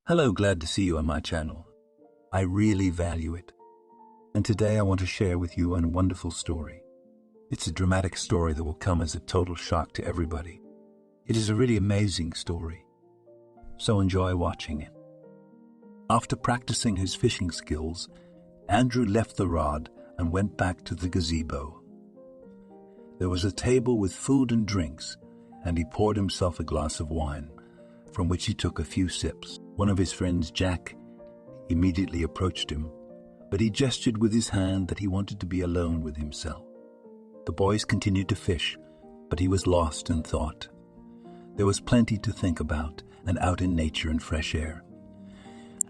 Hello, glad to see you on my channel. I really value it. And today I want to share with you a wonderful story. It's a dramatic story that will come as a total shock to everybody. It is a really amazing story. So enjoy watching it. After practicing his fishing skills, Andrew left the rod and went back to the gazebo. There was a table with food and drinks, and he poured himself a glass of wine, from which he took a few sips. One of his friends, Jack, immediately approached him, but he gestured with his hand that he wanted to be alone with himself. The boys continued to fish, but he was lost in thought. There was plenty to think about, and out in nature and fresh air.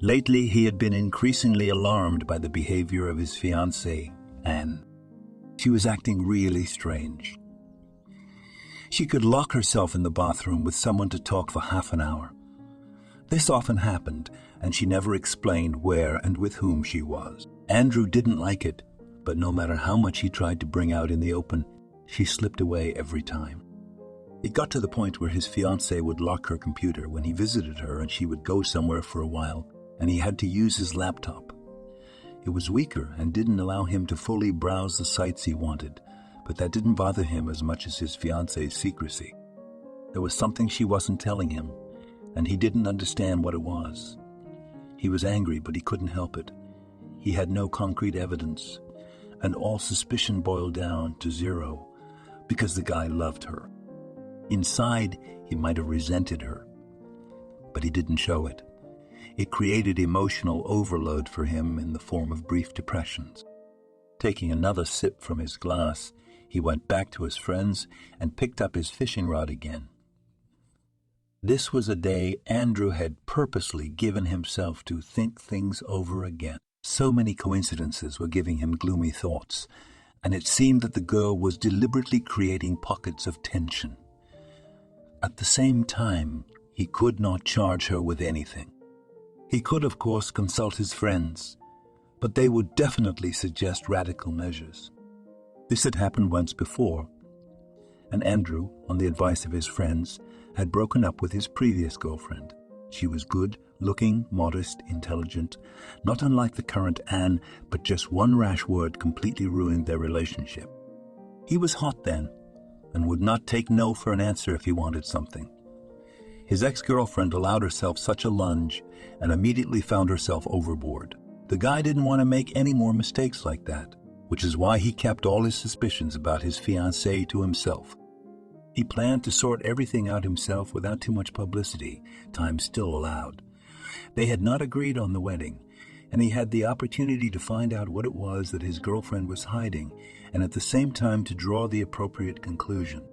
Lately, he had been increasingly alarmed by the behavior of his fiancée, Anne. She was acting really strange. She could lock herself in the bathroom with someone to talk for half an hour. This often happened, and she never explained where and with whom she was. Andrew didn't like it, but no matter how much he tried to bring out in the open, she slipped away every time. It got to the point where his fiancée would lock her computer when he visited her, and she would go somewhere for a while, and he had to use his laptop. It was weaker and didn't allow him to fully browse the sites he wanted, but that didn't bother him as much as his fiancée's secrecy. There was something she wasn't telling him, and he didn't understand what it was. He was angry, but he couldn't help it. He had no concrete evidence, and all suspicion boiled down to zero, because the guy loved her. Inside, he might have resented her, but he didn't show it. It created emotional overload for him in the form of brief depressions. Taking another sip from his glass, he went back to his friends and picked up his fishing rod again. This was a day Andrew had purposely given himself to think things over again. So many coincidences were giving him gloomy thoughts, and it seemed that the girl was deliberately creating pockets of tension. At the same time, he could not charge her with anything. He could, of course, consult his friends, but they would definitely suggest radical measures. This had happened once before, and Andrew, on the advice of his friends, had broken up with his previous girlfriend. She was good, looking, modest, intelligent, not unlike the current Anne, but just one rash word completely ruined their relationship. He was hot then, and would not take no for an answer if he wanted something. His ex-girlfriend allowed herself such a lunge and immediately found herself overboard. The guy didn't want to make any more mistakes like that, which is why he kept all his suspicions about his fiancée to himself. He planned to sort everything out himself without too much publicity, time still allowed. They had not agreed on the wedding, and he had the opportunity to find out what it was that his girlfriend was hiding, and at the same time to draw the appropriate conclusion.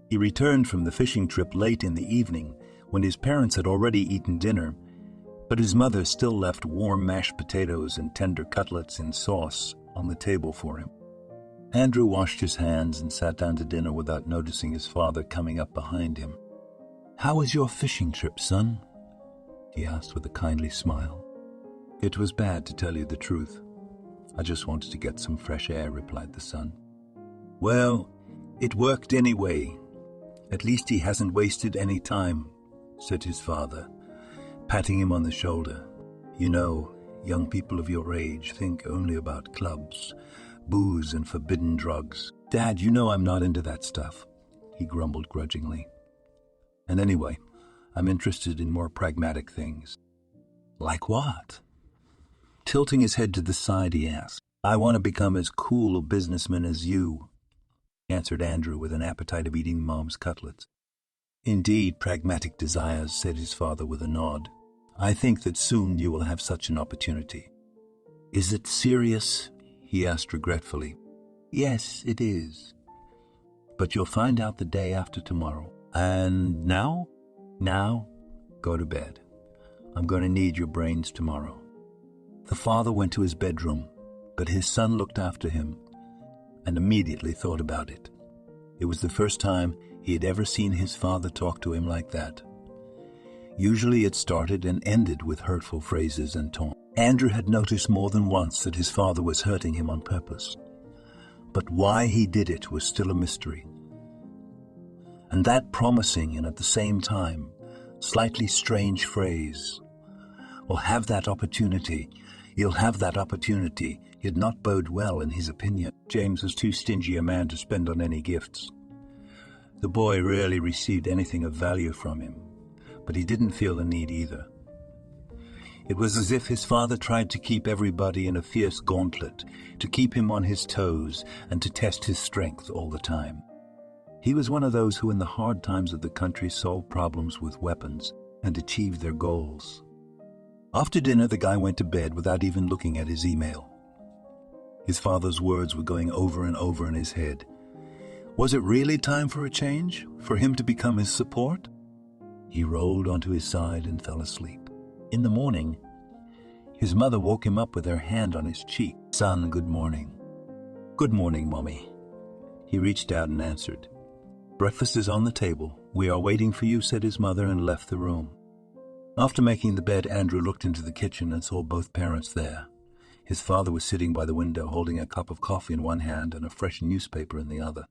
He returned from the fishing trip late in the evening, when his parents had already eaten dinner, but his mother still left warm mashed potatoes and tender cutlets in sauce on the table for him. Andrew washed his hands and sat down to dinner without noticing his father coming up behind him. "How was your fishing trip, son?" he asked with a kindly smile. "It was bad, to tell you the truth. I just wanted to get some fresh air," replied the son. "Well, it worked anyway. At least he hasn't wasted any time," said his father, patting him on the shoulder. "You know, young people of your age think only about clubs, booze, and forbidden drugs." "Dad, you know I'm not into that stuff," he grumbled grudgingly. "And anyway, I'm interested in more pragmatic things." "Like what?" Tilting his head to the side, he asked. "I want to become as cool a businessman as you," answered Andrew with an appetite of eating Mom's cutlets. "Indeed, pragmatic desires," said his father with a nod. "I think that soon you will have such an opportunity." "Is it serious?" he asked regretfully. "Yes, it is. But you'll find out the day after tomorrow. And now? Now, go to bed. I'm going to need your brains tomorrow." The father went to his bedroom, but his son looked after him and immediately thought about it. It was the first time he had ever seen his father talk to him like that. Usually it started and ended with hurtful phrases and taunts. Andrew had noticed more than once that his father was hurting him on purpose, but why he did it was still a mystery. And that promising and at the same time slightly strange phrase, Or have that opportunity. You'll have that opportunity. Did not bode well in his opinion. James was too stingy a man to spend on any gifts. The boy rarely received anything of value from him, but he didn't feel the need either. It was as if his father tried to keep everybody in a fierce gauntlet, to keep him on his toes and to test his strength all the time. He was one of those who in the hard times of the country solved problems with weapons and achieved their goals. After dinner, the guy went to bed without even looking at his email. His father's words were going over and over in his head. Was it really time for a change? For him to become his support? He rolled onto his side and fell asleep. In the morning, his mother woke him up with her hand on his cheek. "Son, good morning." "Good morning, Mommy." He reached out and answered. "Breakfast is on the table. We are waiting for you," said his mother, and left the room. After making the bed, Andrew looked into the kitchen and saw both parents there. His father was sitting by the window, holding a cup of coffee in one hand and a fresh newspaper in the other.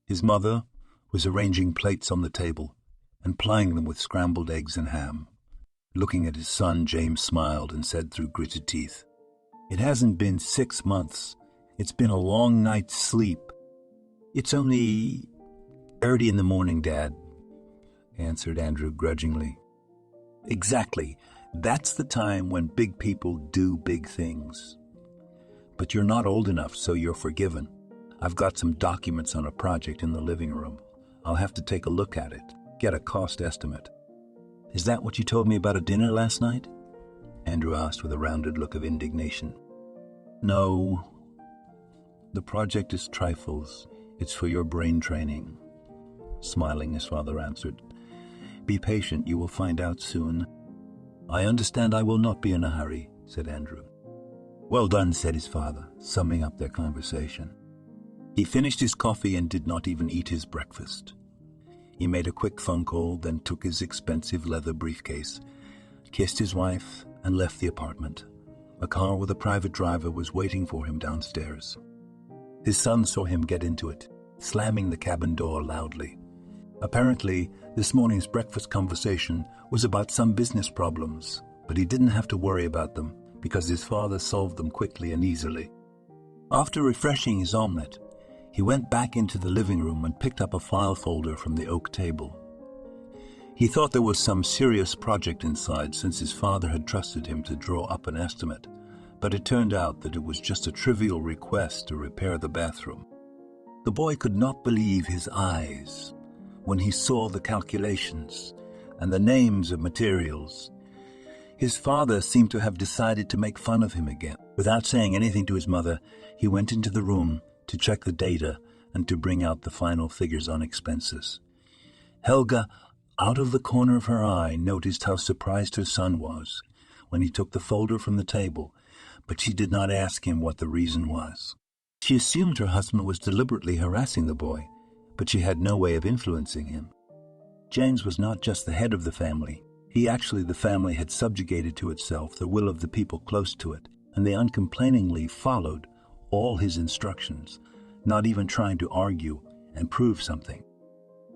His mother was arranging plates on the table and plying them with scrambled eggs and ham. Looking at his son, James smiled and said through gritted teeth, "It hasn't been 6 months. It's been a long night's sleep." "It's only early in the morning, Dad," answered Andrew grudgingly. "Exactly. That's the time when big people do big things. But you're not old enough, so you're forgiven. I've got some documents on a project in the living room. I'll have to take a look at it, get a cost estimate." "Is that what you told me about at dinner last night?" Andrew asked with a rounded look of indignation. "No. The project is trifles. It's for your brain training." Smiling, his father answered, "Be patient, you will find out soon." "I understand I will not be in a hurry," said Andrew. "Well done," said his father, summing up their conversation. He finished his coffee and did not even eat his breakfast. He made a quick phone call, then took his expensive leather briefcase, kissed his wife, and left the apartment. A car with a private driver was waiting for him downstairs. His son saw him get into it, slamming the cabin door loudly. Apparently, this morning's breakfast conversation was about some business problems, but he didn't have to worry about them because his father solved them quickly and easily. After refreshing his omelette, he went back into the living room and picked up a file folder from the oak table. He thought there was some serious project inside since his father had trusted him to draw up an estimate, but it turned out that it was just a trivial request to repair the bathroom. The boy could not believe his eyes when he saw the calculations and the names of materials. His father seemed to have decided to make fun of him again. Without saying anything to his mother, he went into the room to check the data and to bring out the final figures on expenses. Helga, out of the corner of her eye, noticed how surprised her son was when he took the folder from the table, but she did not ask him what the reason was. She assumed her husband was deliberately harassing the boy, but she had no way of influencing him. James was not just the head of the family. The family had subjugated to itself the will of the people close to it, and they uncomplainingly followed all his instructions, not even trying to argue and prove something.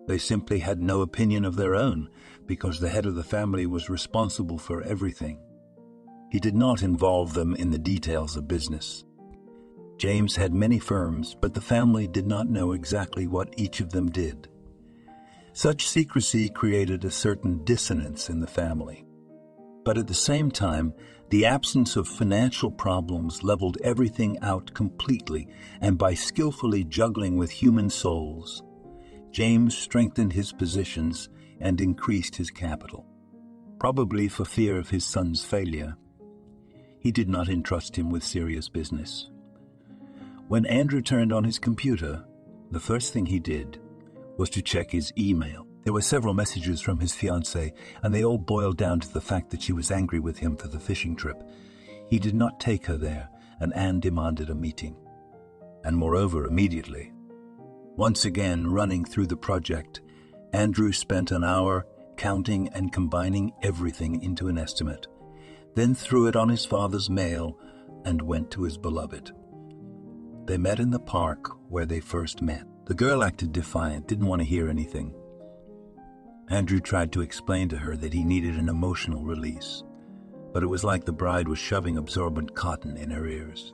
They simply had no opinion of their own because the head of the family was responsible for everything. He did not involve them in the details of business. James had many firms, but the family did not know exactly what each of them did. Such secrecy created a certain dissonance in the family. But at the same time, the absence of financial problems leveled everything out completely, and by skillfully juggling with human souls, James strengthened his positions and increased his capital. Probably for fear of his son's failure, he did not entrust him with serious business. When Andrew turned on his computer, the first thing he did was to check his email. There were several messages from his fiancée, and they all boiled down to the fact that she was angry with him for the fishing trip. He did not take her there, and Anne demanded a meeting. And moreover, immediately. Once again, running through the project, Andrew spent an hour counting and combining everything into an estimate, then threw it on his father's mail and went to his beloved. They met in the park where they first met. The girl acted defiant, didn't want to hear anything. Andrew tried to explain to her that he needed an emotional release. but it was like the bride was shoving absorbent cotton in her ears.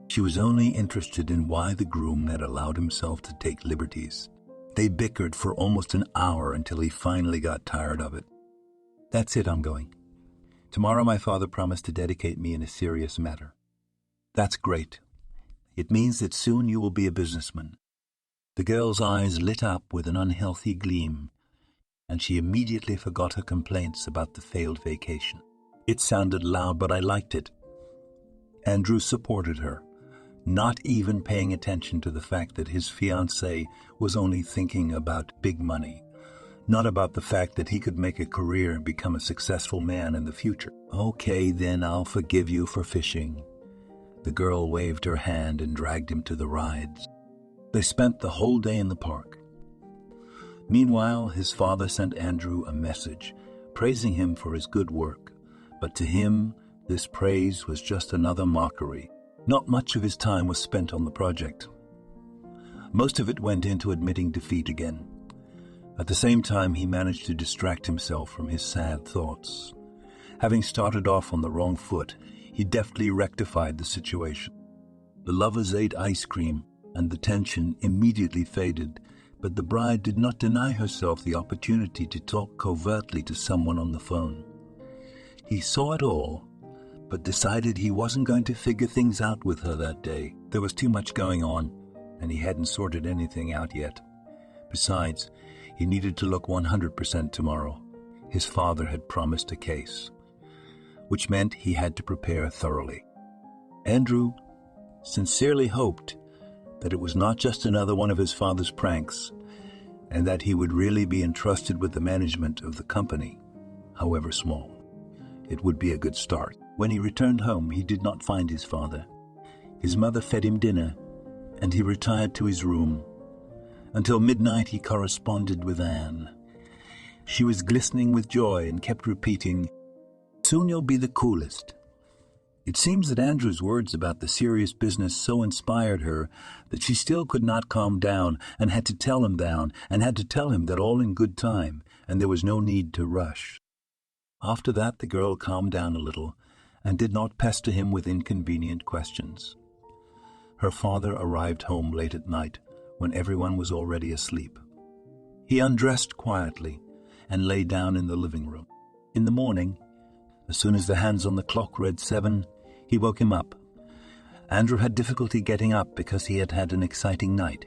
She was only interested in why the groom had allowed himself to take liberties. They bickered for almost an hour until he finally got tired of it. "That's it, I'm going. Tomorrow my father promised to dedicate me in a serious matter." "That's great. It means that soon you will be a businessman." The girl's eyes lit up with an unhealthy gleam, and she immediately forgot her complaints about the failed vacation. It sounded loud, but I liked it. Andrew supported her, not even paying attention to the fact that his fiancée was only thinking about big money, not about the fact that he could make a career and become a successful man in the future. "Okay, then I'll forgive you for fishing." The girl waved her hand and dragged him to the rides. They spent the whole day in the park. Meanwhile, his father sent Andrew a message, praising him for his good work. But to him, this praise was just another mockery. Not much of his time was spent on the project. Most of it went into admitting defeat again. At the same time, he managed to distract himself from his sad thoughts. Having started off on the wrong foot, he deftly rectified the situation. The lovers ate ice cream, and the tension immediately faded, but the bride did not deny herself the opportunity to talk covertly to someone on the phone. He saw it all, but decided he wasn't going to figure things out with her that day. There was too much going on, and he hadn't sorted anything out yet. Besides, he needed to look 100% tomorrow. His father had promised a case, which meant he had to prepare thoroughly. Andrew sincerely hoped that it was not just another one of his father's pranks, and that he would really be entrusted with the management of the company, however small. It would be a good start. When he returned home, he did not find his father. His mother fed him dinner, and he retired to his room. Until midnight, he corresponded with Anne. She was glistening with joy and kept repeating, "Soon you'll be the coolest." It seems that Andrew's words about the serious business so inspired her that she still could not calm down and had to tell him that all in good time, and there was no need to rush. After that, the girl calmed down a little and did not pester him with inconvenient questions. Her father arrived home late at night when everyone was already asleep. He undressed quietly and lay down in the living room. In the morning, as soon as the hands on the clock read 7, he woke him up. Andrew had difficulty getting up because he had had an exciting night.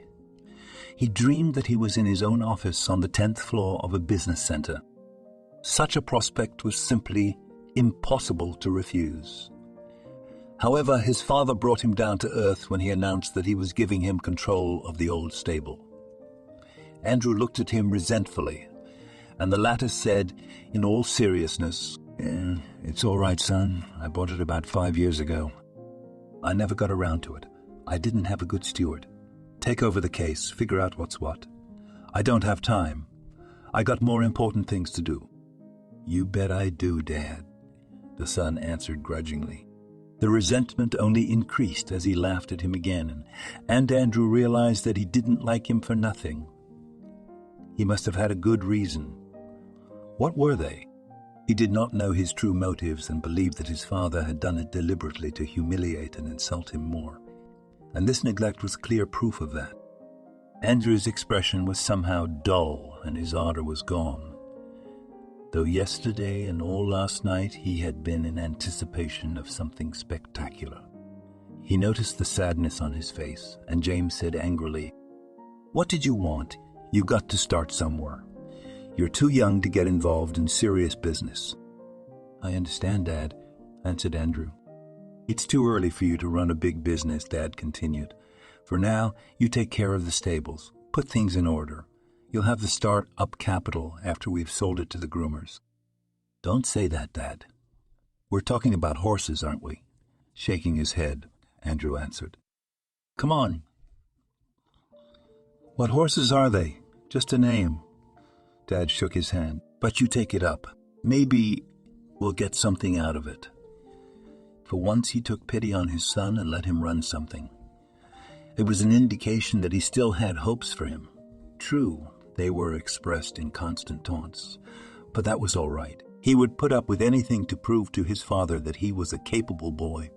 He dreamed that he was in his own office on the 10th floor of a business center. Such a prospect was simply impossible to refuse. However, his father brought him down to earth when he announced that he was giving him control of the old stable. Andrew looked at him resentfully, and the latter said, in all seriousness, "It's all right, son. I bought it about 5 years ago. I never got around to it. I didn't have a good steward. Take over the case, figure out what's what. I don't have time. I got more important things to do." "You bet I do, Dad," the son answered grudgingly. The resentment only increased as he laughed at him again, and Andrew realized that he didn't like him for nothing. He must have had a good reason. What were they? He did not know his true motives and believed that his father had done it deliberately to humiliate and insult him more. And this neglect was clear proof of that. Andrew's expression was somehow dull and his ardor was gone. Though yesterday and all last night he had been in anticipation of something spectacular. He noticed the sadness on his face, and James said angrily, "What did you want? You got to start somewhere. You're too young to get involved in serious business." "I understand, Dad," answered Andrew. "It's too early for you to run a big business," Dad continued. "For now, you take care of the stables. Put things in order. You'll have the start-up capital after we've sold it to the groomers." "Don't say that, Dad. We're talking about horses, aren't we?" Shaking his head, Andrew answered. "Come on." "What horses are they? Just a name." Dad shook his hand. "But you take it up. Maybe we'll get something out of it." For once he took pity on his son and let him run something. It was an indication that he still had hopes for him. True, they were expressed in constant taunts, but that was all right. He would put up with anything to prove to his father that he was a capable boy.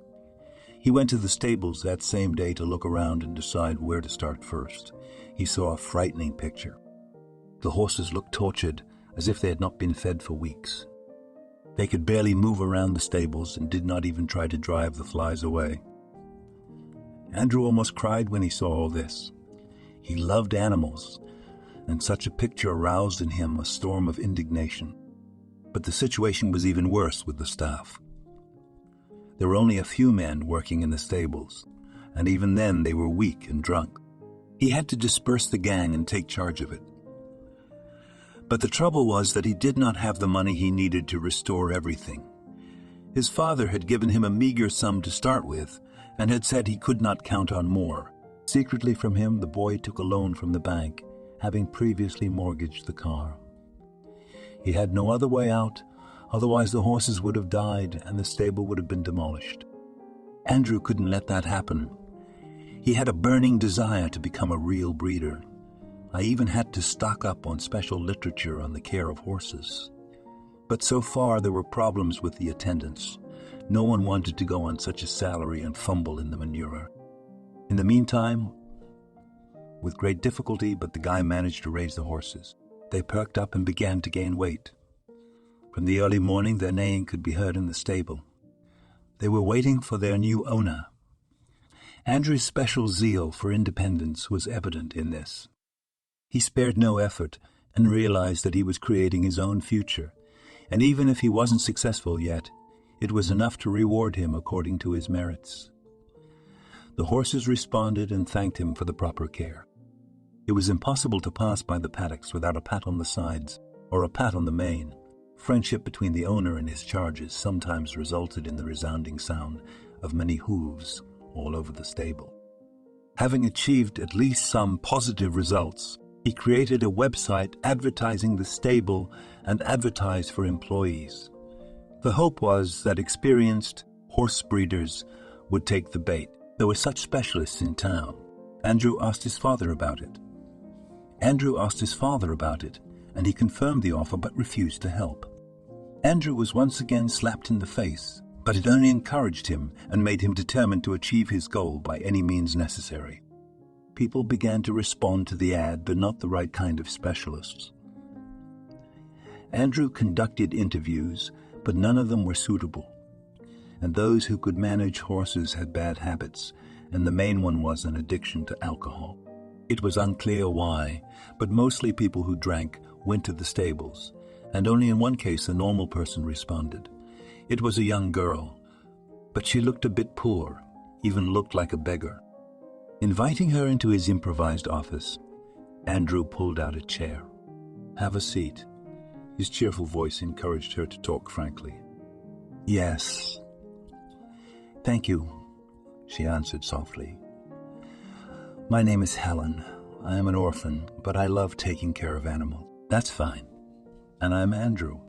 He went to the stables that same day to look around and decide where to start first. He saw a frightening picture. The horses looked tortured, as if they had not been fed for weeks. They could barely move around the stables and did not even try to drive the flies away. Andrew almost cried when he saw all this. He loved animals, and such a picture aroused in him a storm of indignation. But the situation was even worse with the staff. There were only a few men working in the stables, and even then they were weak and drunk. He had to disperse the gang and take charge of it. But the trouble was that he did not have the money he needed to restore everything. His father had given him a meager sum to start with, and had said he could not count on more. Secretly from him, the boy took a loan from the bank, having previously mortgaged the car. He had no other way out, otherwise the horses would have died and the stable would have been demolished. Andrew couldn't let that happen. He had a burning desire to become a real breeder. I even had to stock up on special literature on the care of horses. But so far there were problems with the attendants. No one wanted to go on such a salary and fumble in the manure. In the meantime, with great difficulty, but the guy managed to raise the horses. They perked up and began to gain weight. From the early morning, their neighing could be heard in the stable. They were waiting for their new owner. Andrew's special zeal for independence was evident in this. He spared no effort and realized that he was creating his own future, and even if he wasn't successful yet, it was enough to reward him according to his merits. The horses responded and thanked him for the proper care. It was impossible to pass by the paddocks without a pat on the sides or a pat on the mane. Friendship between the owner and his charges sometimes resulted in the resounding sound of many hooves all over the stable. Having achieved at least some positive results, he created a website advertising the stable and advertised for employees. The hope was that experienced horse breeders would take the bait. There were such specialists in town. Andrew asked his father about it, and he confirmed the offer but refused to help. Andrew was once again slapped in the face, but it only encouraged him and made him determined to achieve his goal by any means necessary. People began to respond to the ad, but not the right kind of specialists. Andrew conducted interviews, but none of them were suitable. And those who could manage horses had bad habits, and the main one was an addiction to alcohol. It was unclear why, but mostly people who drank went to the stables, and only in one case a normal person responded. It was a young girl, but she looked a bit poor, even looked like a beggar. Inviting her into his improvised office, Andrew pulled out a chair. "Have a seat." His cheerful voice encouraged her to talk frankly. "Yes. Thank you," she answered softly. "My name is Helen. I am an orphan, but I love taking care of animals." "That's fine. And I'm Andrew."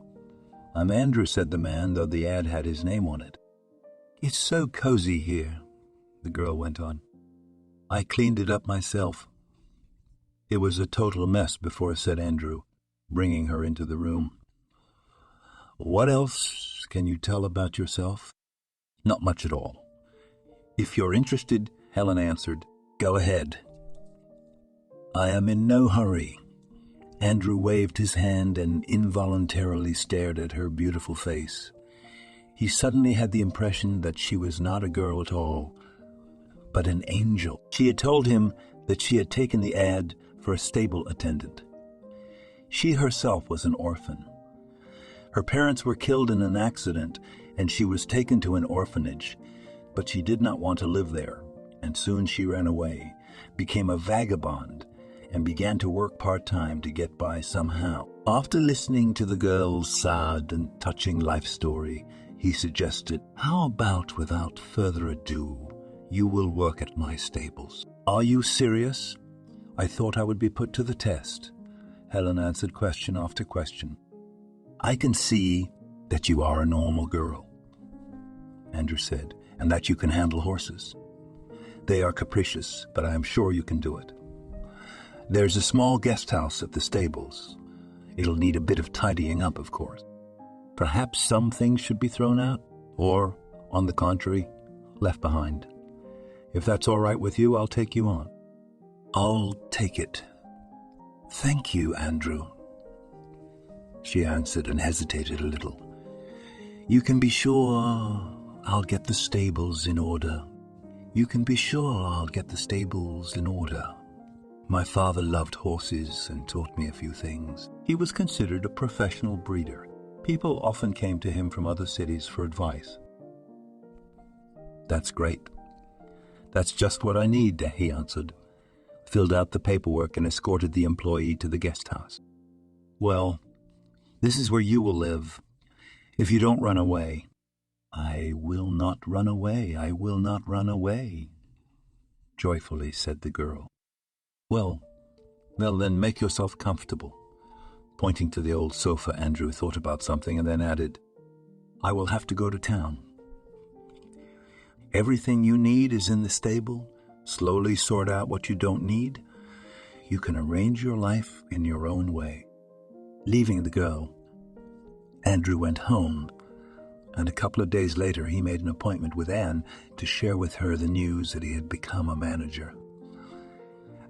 "I'm Andrew," said the man, though the ad had his name on it. "It's so cozy here," the girl went on. "I cleaned it up myself." "It was a total mess before," said Andrew, bringing her into the room. "What else can you tell about yourself?" "Not much at all." "If you're interested," Helen answered, "go ahead." "I am in no hurry." Andrew waved his hand and involuntarily stared at her beautiful face. He suddenly had the impression that she was not a girl at all, but an angel. She had told him that she had taken the ad for a stable attendant. She herself was an orphan. Her parents were killed in an accident, and she was taken to an orphanage, but she did not want to live there, and soon she ran away, became a vagabond, and began to work part-time to get by somehow. After listening to the girl's sad and touching life story, he suggested, "How about, without further ado, you will work at my stables?" "Are you serious?" "I thought I would be put to the test." Helen answered question after question. "I can see that you are a normal girl," Andrew said, "and that you can handle horses. They are capricious, but I am sure you can do it. There's a small guest house at the stables. It'll need a bit of tidying up, of course." Perhaps some things should be thrown out, or, on the contrary, left behind. If that's all right with you, I'll take you on. I'll take it. Thank you, Andrew, she answered and hesitated a little. You can be sure I'll get the stables in order. You can be sure I'll get the stables in order. My father loved horses and taught me a few things. He was considered a professional breeder. People often came to him from other cities for advice. That's great. That's just what I need, he answered, filled out the paperwork and escorted the employee to the guest house. Well, this is where you will live, if you don't run away. I will not run away, I will not run away, joyfully said the girl. Well, then make yourself comfortable. Pointing to the old sofa, Andrew thought about something and then added, I will have to go to town. Everything you need is in the stable. Slowly sort out what you don't need. You can arrange your life in your own way. Leaving the girl, Andrew went home, and a couple of days later he made an appointment with Anne to share with her the news that he had become a manager.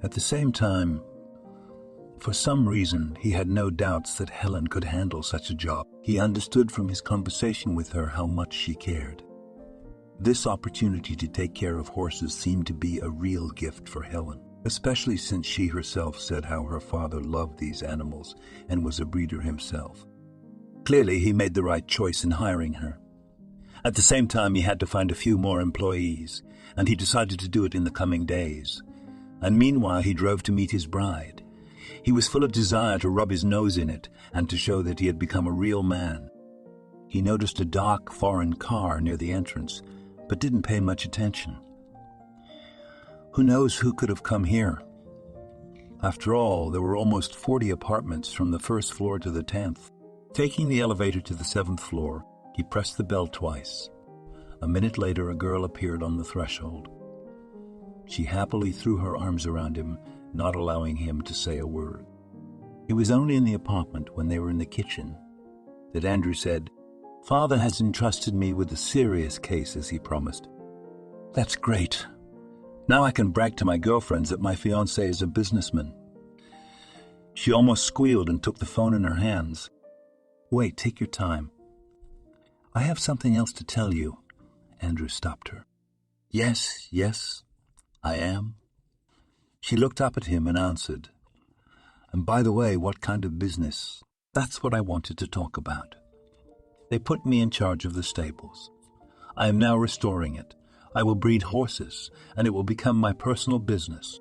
At the same time, for some reason, he had no doubts that Helen could handle such a job. He understood from his conversation with her how much she cared. This opportunity to take care of horses seemed to be a real gift for Helen, especially since she herself said how her father loved these animals and was a breeder himself. Clearly, he made the right choice in hiring her. At the same time, he had to find a few more employees, and he decided to do it in the coming days. And meanwhile, he drove to meet his bride. He was full of desire to rub his nose in it and to show that he had become a real man. He noticed a dark foreign car near the entrance, but didn't pay much attention. Who knows who could have come here? After all, there were almost 40 apartments from the first floor to the 10th. Taking the elevator to the 7th floor, he pressed the bell twice. A minute later, a girl appeared on the threshold. She happily threw her arms around him, not allowing him to say a word. He was only in the apartment when they were in the kitchen that Andrew said, Father has entrusted me with a serious case, as he promised. That's great. Now I can brag to my girlfriends that my fiancé is a businessman. She almost squealed and took the phone in her hands. Wait, take your time. I have something else to tell you. Andrew stopped her. Yes, I am. She looked up at him and answered, And by the way, what kind of business? That's what I wanted to talk about. They put me in charge of the stables. I am now restoring it. I will breed horses, and it will become my personal business.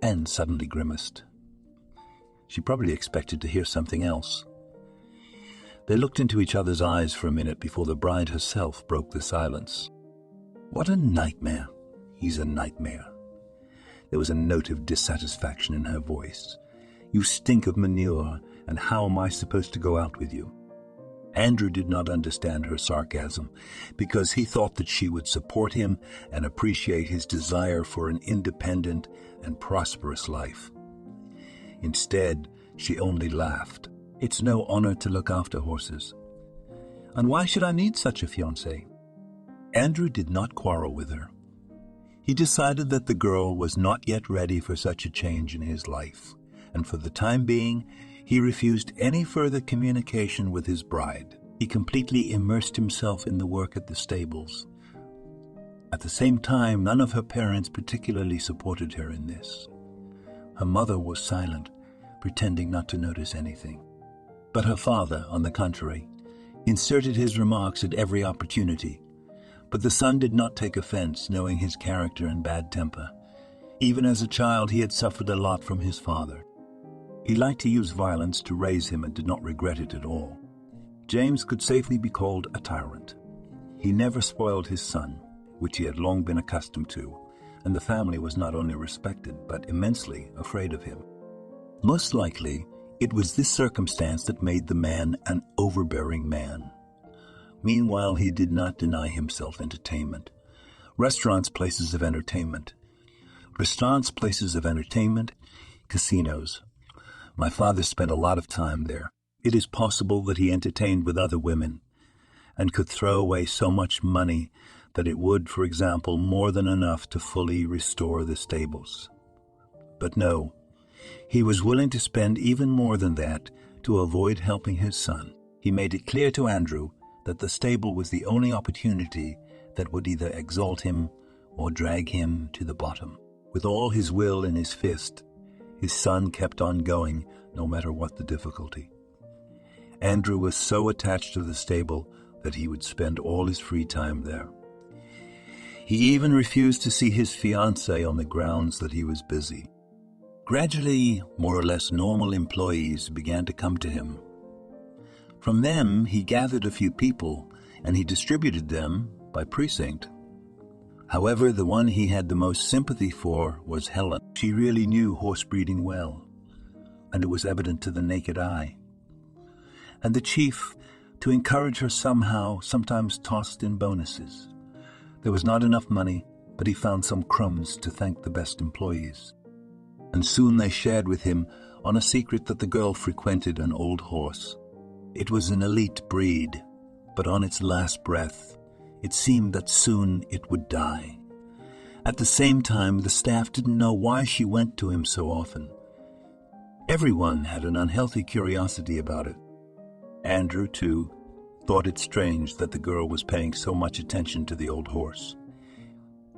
Anne suddenly grimaced. She probably expected to hear something else. They looked into each other's eyes for a minute before the bride herself broke the silence. What a nightmare. He's a nightmare. There was a note of dissatisfaction in her voice. You stink of manure, and how am I supposed to go out with you? Andrew did not understand her sarcasm because he thought that she would support him and appreciate his desire for an independent and prosperous life. Instead, she only laughed. It's no honor to look after horses. And why should I need such a fiancé? Andrew did not quarrel with her. He decided that the girl was not yet ready for such a change in his life, and for the time being, he refused any further communication with his bride. He completely immersed himself in the work at the stables. At the same time, none of her parents particularly supported her in this. Her mother was silent, pretending not to notice anything. But her father, on the contrary, inserted his remarks at every opportunity. But the son did not take offense, knowing his character and bad temper. Even as a child, he had suffered a lot from his father. He liked to use violence to raise him and did not regret it at all. James could safely be called a tyrant. He never spoiled his son, which he had long been accustomed to, and the family was not only respected but immensely afraid of him. Most likely, it was this circumstance that made the man an overbearing man. Meanwhile, he did not deny himself entertainment. Restaurants, places of entertainment. Restaurants, places of entertainment, casinos. My father spent a lot of time there. It is possible that he entertained with other women and could throw away so much money that it would, for example, more than enough to fully restore the stables. But no, he was willing to spend even more than that to avoid helping his son. He made it clear to Andrew that the stable was the only opportunity that would either exalt him or drag him to the bottom. With all his will in his fist, his son kept on going, no matter what the difficulty. Andrew was so attached to the stable that he would spend all his free time there. He even refused to see his fiancée on the grounds that he was busy. Gradually, more or less normal employees began to come to him. From them, he gathered a few people, and he distributed them by precinct. However, the one he had the most sympathy for was Helen. She really knew horse breeding well, and it was evident to the naked eye. And the chief, to encourage her somehow, sometimes tossed in bonuses. There was not enough money, but he found some crumbs to thank the best employees. And soon they shared with him on a secret that the girl frequented an old horse. It was an elite breed, but on its last breath, it seemed that soon it would die. At the same time, the staff didn't know why she went to him so often. Everyone had an unhealthy curiosity about it. Andrew, too, thought it strange that the girl was paying so much attention to the old horse.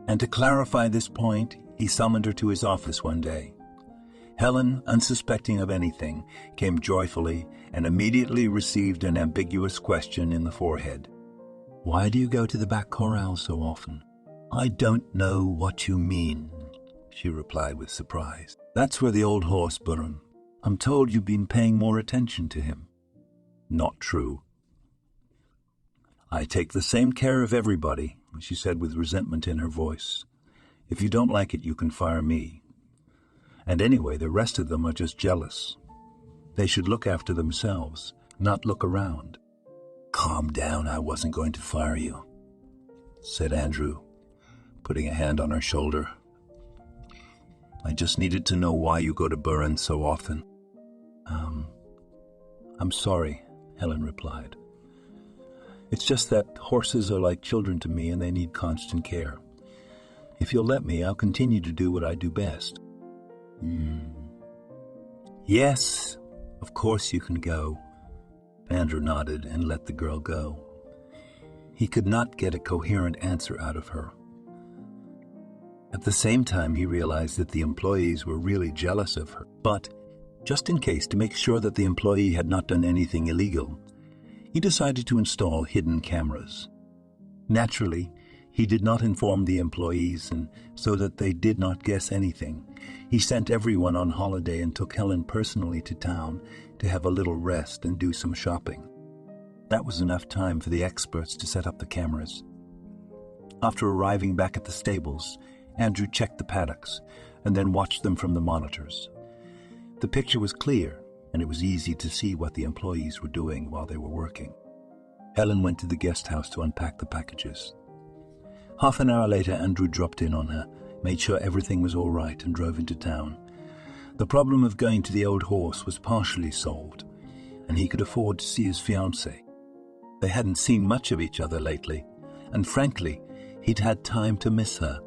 And to clarify this point, he summoned her to his office one day. Helen, unsuspecting of anything, came joyfully and immediately received an ambiguous question in the forehead. "Why do you go to the back corral so often?" "I don't know what you mean," she replied with surprise. "That's where the old horse, Burren. I'm told you've been paying more attention to him." "Not true." "I take the same care of everybody," she said with resentment in her voice. "If you don't like it, you can fire me. And anyway, the rest of them are just jealous. They should look after themselves, not look around." "Calm down, I wasn't going to fire you," said Andrew, putting a hand on her shoulder. "I just needed to know why you go to Burren so often." I'm sorry," Helen replied. "It's just that horses are like children to me and they need constant care. If you'll let me, I'll continue to do what I do best." "Yes, of course you can go." Andrew nodded and let the girl go. He could not get a coherent answer out of her. At the same time, he realized that the employees were really jealous of her. But, just in case, to make sure that the employee had not done anything illegal, he decided to install hidden cameras. Naturally, he did not inform the employees, and so that they did not guess anything, he sent everyone on holiday and took Helen personally to town to have a little rest and do some shopping. That was enough time for the experts to set up the cameras. After arriving back at the stables, Andrew checked the paddocks and then watched them from the monitors. The picture was clear, and it was easy to see what the employees were doing while they were working. Helen went to the guest house to unpack the packages. Half an hour later, Andrew dropped in on her, made sure everything was all right, and drove into town. The problem of going to the old horse was partially solved, and he could afford to see his fiancée. They hadn't seen much of each other lately, and frankly, he'd had time to miss her.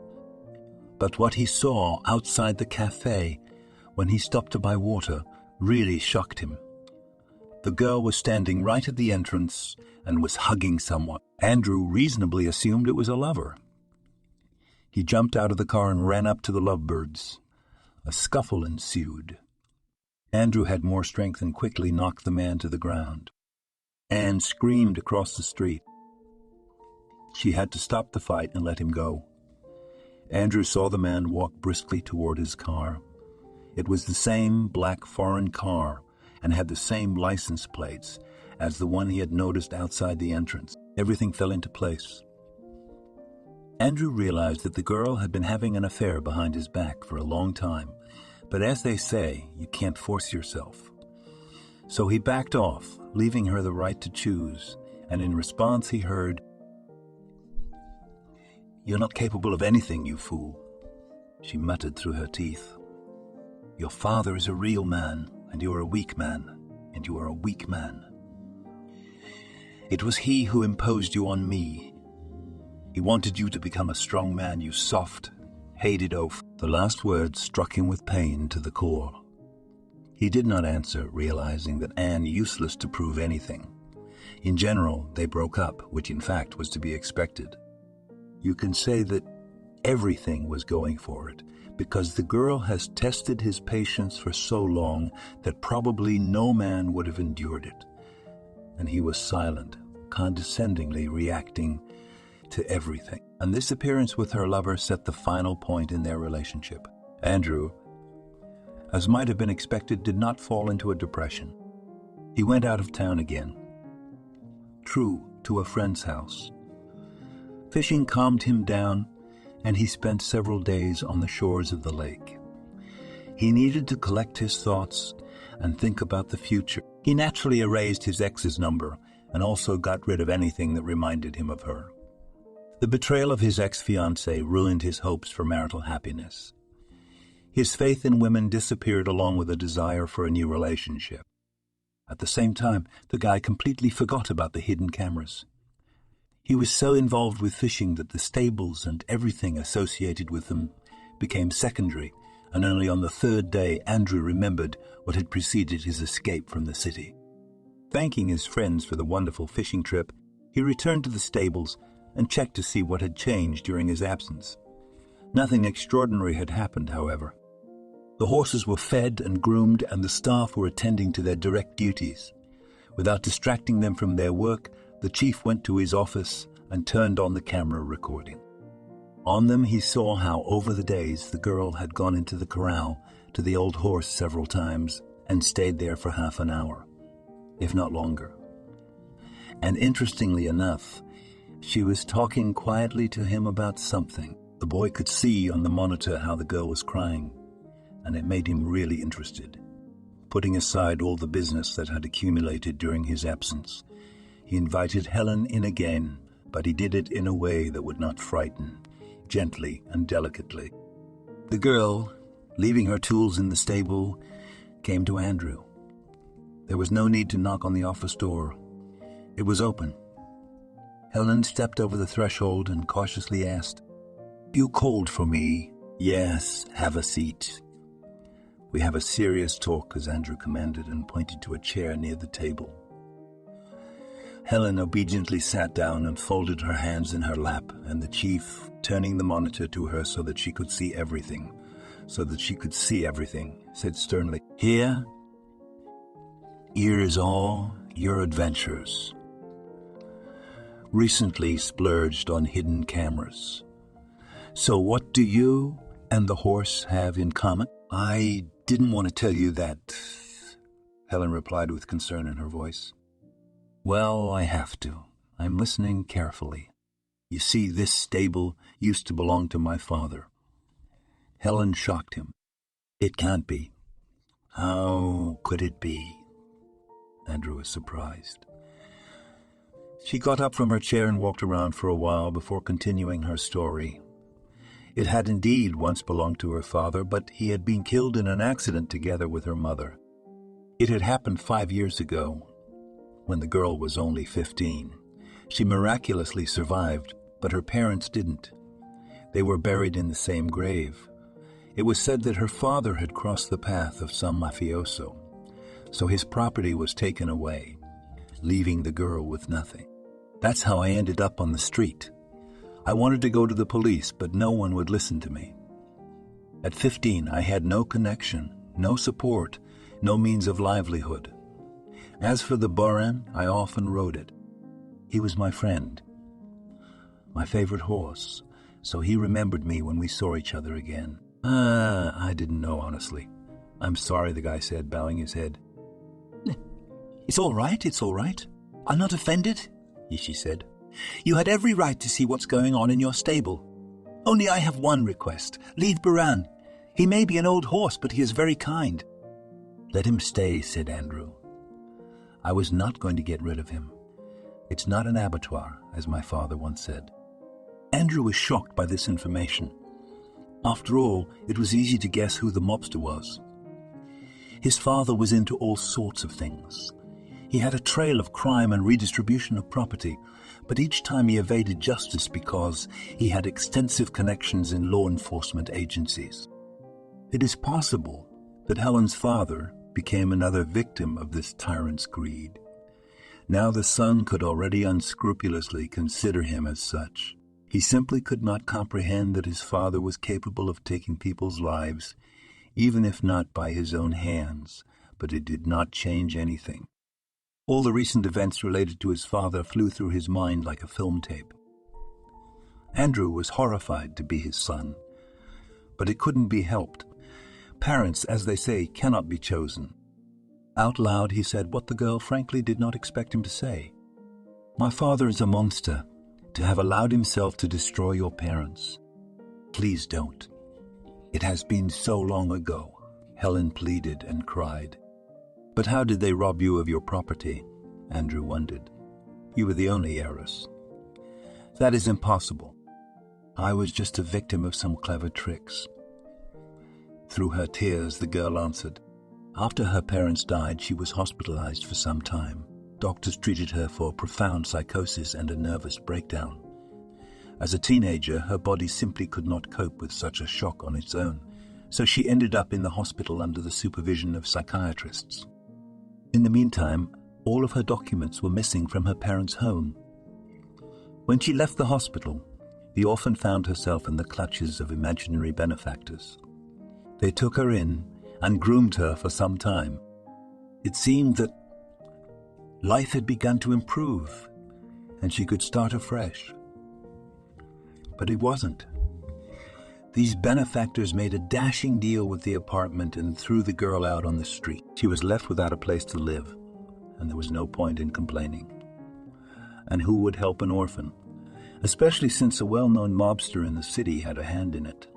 But what he saw outside the cafe when he stopped to buy water really shocked him. The girl was standing right at the entrance and was hugging someone. Andrew reasonably assumed it was a lover. He jumped out of the car and ran up to the lovebirds. A scuffle ensued. Andrew had more strength and quickly knocked the man to the ground. Anne screamed across the street. She had to stop the fight and let him go. Andrew saw the man walk briskly toward his car. It was the same black foreign car and had the same license plates as the one he had noticed outside the entrance. Everything fell into place. Andrew realized that the girl had been having an affair behind his back for a long time, but as they say, you can't force yourself. So he backed off, leaving her the right to choose, and in response he heard, "You're not capable of anything, you fool," she muttered through her teeth. "Your father is a real man, and you're a weak man. and you are a weak man. It was he who imposed you on me. He wanted you to become a strong man, you soft, hated oaf." The last words struck him with pain to the core. He did not answer, realizing that Anne useless to prove anything. In general, they broke up, which in fact was to be expected. You can say that everything was going for it, because the girl has tested his patience for so long that probably no man would have endured it. And he was silent, condescendingly reacting to everything. And this appearance with her lover set the final point in their relationship. Andrew, as might have been expected, did not fall into a depression. He went out of town again. True, to a friend's house. Fishing calmed him down, and he spent several days on the shores of the lake. He needed to collect his thoughts and think about the future. He naturally erased his ex's number and also got rid of anything that reminded him of her. The betrayal of his ex-fiancée ruined his hopes for marital happiness. His faith in women disappeared along with a desire for a new relationship. At the same time, the guy completely forgot about the hidden cameras. He was so involved with fishing that the stables and everything associated with them became secondary, and only on the third day Andrew remembered what had preceded his escape from the city. Thanking his friends for the wonderful fishing trip, he returned to the stables and checked to see what had changed during his absence. Nothing extraordinary had happened, however. The horses were fed and groomed, and the staff were attending to their direct duties. Without distracting them from their work, the chief went to his office and turned on the camera recording. On them he saw how over the days the girl had gone into the corral to the old horse several times and stayed there for half an hour, if not longer. And interestingly enough, she was talking quietly to him about something. The boy could see on the monitor how the girl was crying, and it made him really interested. Putting aside all the business that had accumulated during his absence, he invited Helen in again, but he did it in a way that would not frighten, gently and delicately. The girl, leaving her tools in the stable, came to Andrew. There was no need to knock on the office door. It was open. Helen stepped over the threshold and cautiously asked, "You called for me?" "Yes, have a seat." "We have a serious talk," as Andrew commanded and pointed to a chair near the table. Helen obediently sat down and folded her hands in her lap, and the chief, turning the monitor to her so that she could see everything, said sternly, "Here is all your adventures. Recently splurged on hidden cameras. So what do you and the horse have in common?" "I didn't want to tell you that," Helen replied with concern in her voice. "Well, I have to. I'm listening carefully. You see, this stable used to belong to my father." Helen shocked him. "It can't be." "How could it be?" Andrew was surprised. She got up from her chair and walked around for a while before continuing her story. It had indeed once belonged to her father, but he had been killed in an accident together with her mother. It had happened 5 years ago, when the girl was only 15. She miraculously survived, but her parents didn't. They were buried in the same grave. It was said that her father had crossed the path of some mafioso, so his property was taken away, leaving the girl with nothing. That's how I ended up on the street. I wanted to go to the police, but no one would listen to me. At 15, I had no connection, no support, no means of livelihood. As for the Boran, I often rode it. He was my friend, my favorite horse, so he remembered me when we saw each other again. I didn't know, honestly. I'm sorry, the guy said, bowing his head. It's all right. I'm not offended, she said. You had every right to see what's going on in your stable. Only I have one request. Leave Boran. He may be an old horse, but he is very kind. Let him stay, said Andrew. I was not going to get rid of him. It's not an abattoir, as my father once said. Andrew was shocked by this information. After all, it was easy to guess who the mobster was. His father was into all sorts of things. He had a trail of crime and redistribution of property, but each time he evaded justice because he had extensive connections in law enforcement agencies. It is possible that Helen's father became another victim of this tyrant's greed. Now the son could already unscrupulously consider him as such. He simply could not comprehend that his father was capable of taking people's lives, even if not by his own hands, but it did not change anything. All the recent events related to his father flew through his mind like a film tape. Andrew was horrified to be his son, but it couldn't be helped. Parents, as they say, cannot be chosen. Out loud he said what the girl frankly did not expect him to say. "My father is a monster, to have allowed himself to destroy your parents. Please don't. It has been so long ago," Helen pleaded and cried. "But how did they rob you of your property?" Andrew wondered. "You were the only heiress." "That is impossible. I was just a victim of some clever tricks." Through her tears, the girl answered. After her parents died, she was hospitalized for some time. Doctors treated her for profound psychosis and a nervous breakdown. As a teenager, her body simply could not cope with such a shock on its own, so she ended up in the hospital under the supervision of psychiatrists. In the meantime, all of her documents were missing from her parents' home. When she left the hospital, the orphan found herself in the clutches of imaginary benefactors. They took her in and groomed her for some time. It seemed that life had begun to improve and she could start afresh. But it wasn't. These benefactors made a dashing deal with the apartment and threw the girl out on the street. She was left without a place to live, and there was no point in complaining. And who would help an orphan, especially since a well-known mobster in the city had a hand in it?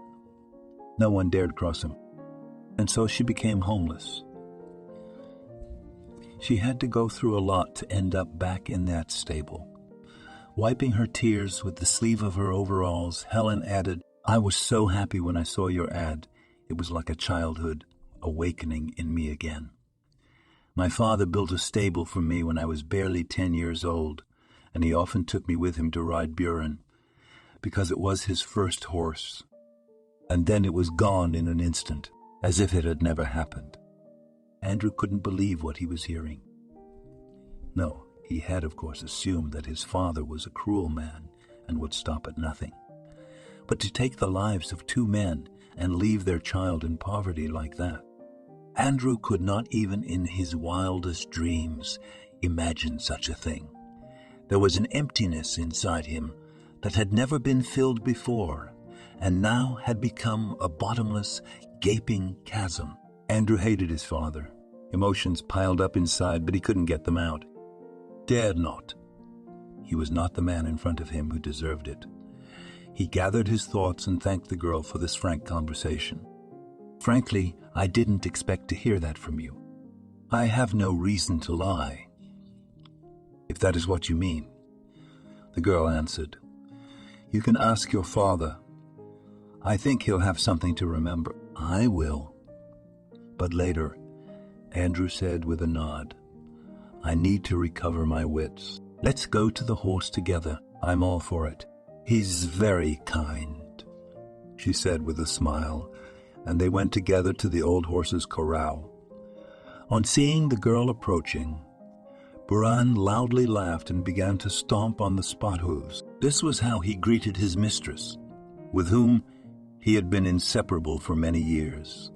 No one dared cross him, and so she became homeless. She had to go through a lot to end up back in that stable. Wiping her tears with the sleeve of her overalls, Helen added, "I was so happy when I saw your ad. It was like a childhood awakening in me again. My father built a stable for me when I was barely 10 years old, and he often took me with him to ride Buren, because it was his first horse. And then it was gone in an instant, as if it had never happened." Andrew couldn't believe what he was hearing. No, he had, of course, assumed that his father was a cruel man and would stop at nothing. But to take the lives of two men and leave their child in poverty like that, Andrew could not even in his wildest dreams imagine such a thing. There was an emptiness inside him that had never been filled before, and now had become a bottomless, gaping chasm. Andrew hated his father. Emotions piled up inside, but he couldn't get them out. Dared not. He was not the man in front of him who deserved it. He gathered his thoughts and thanked the girl for this frank conversation. "Frankly, I didn't expect to hear that from you. I have no reason to lie, if that is what you mean." The girl answered, "You can ask your father. I think he'll have something to remember." "I will. But later," Andrew said with a nod. "I need to recover my wits. Let's go to the horse together. I'm all for it." "He's very kind," she said with a smile, and they went together to the old horse's corral. On seeing the girl approaching, Buran loudly laughed and began to stomp on the spot hooves. This was how he greeted his mistress, with whom he had been inseparable for many years.